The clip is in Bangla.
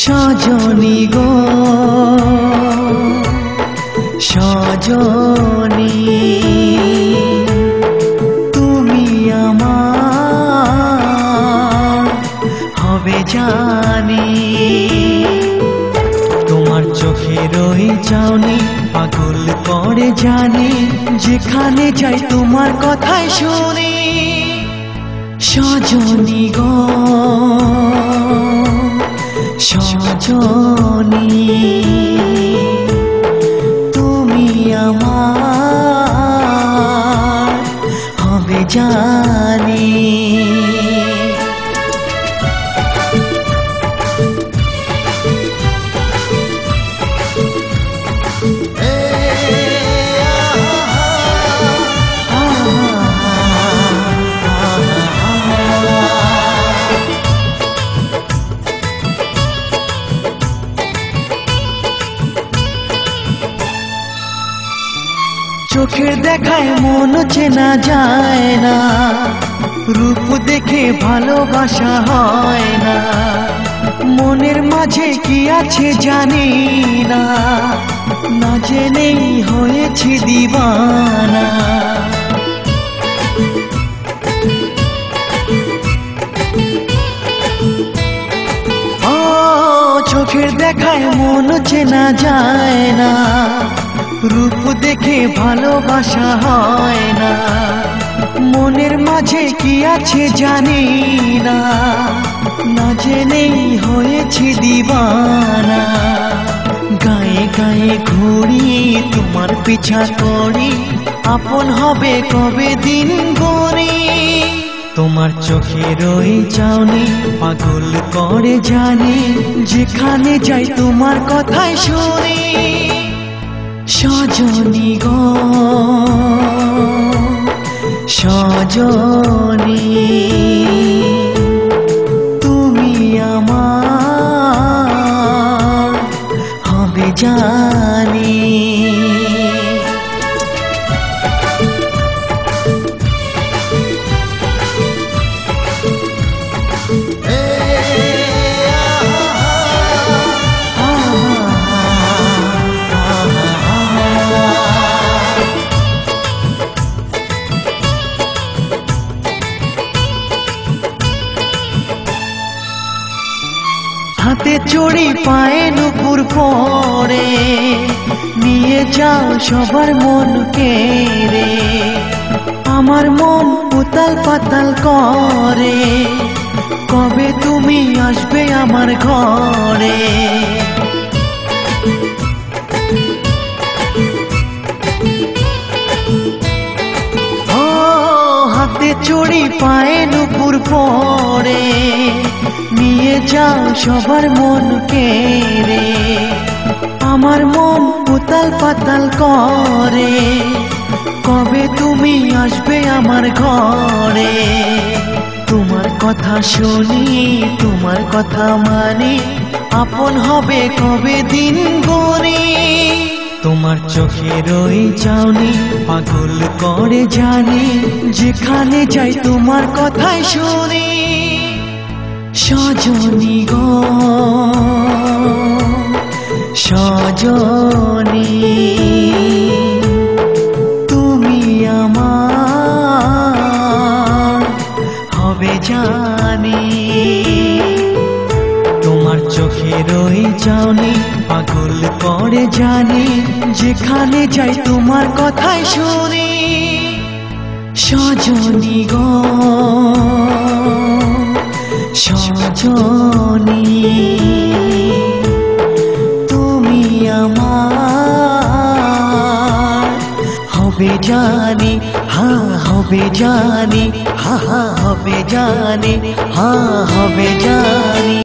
সজনী গো সজনী তুমি আমার হবে জানি। তোমার চোখের ওই চাউনি পাগল করে জানি, যেখানে যাই তোমার কথাই শুনি। সজনী গো সজনী তুমি আমার হবে জানি। চোখের দেখায় মন চেনা যায় না, রূপ দেখে ভালোবাসা হয় না। মনের মাঝে কি আছে জানি না, না জেনেই হয়েছি দিবানা। ও চোখের দেখায় মন চেনা যায় না, রূপ দেখে ভালোবাসা হয় না। মনের মাঝে কি আছে জানি না, না জেনেই হয়েছি দিবানা। গায়ে গায়ে ঘুরি তোমার পিছা করি, আপন হবে কবে দিন গড়ি। তোমার চোখের ওই চাউনি পাগল করে জানি, যেখানে যাই তোমার কথাই শুনি। সজনী গো সজনী তুমি আমার হবে জানি। হাতে চড়ি পায়ে নুপুর পরে, নিয়ে যাও সবার মন কেড়ে। আমার মন উতাল পাতাল করে, কবে তুমি আসবে আমার ঘরে। ও হাতে চড়ি পায়ে নুপুর পরে, নিয়ে যাও সবার মন কেড়ে। আমার মন উতাল পাতাল করে, কবে তুমি আসবে আমার ঘরে। তোমার কথা শুনি তোমার কথা মানি, আপন হবে কবে দিন গড়ি। তোমার চোখের ওই চাউনি পাগল করে জানি, যেখানে যাই তোমার কথাই শুনি। সজনী গো সজনী তুমি আমার হবে জানি। তোমার চোখের ওই চাউনি পাগল করে জানি, যেখানে যাই তোমার কথাই শুনি। সজনী গো সজনী তুমি আমার হবে জানি। হ্যাঁ হবে জানি, হ্যাঁ হবে জানি, হ্যাঁ হবে জানি।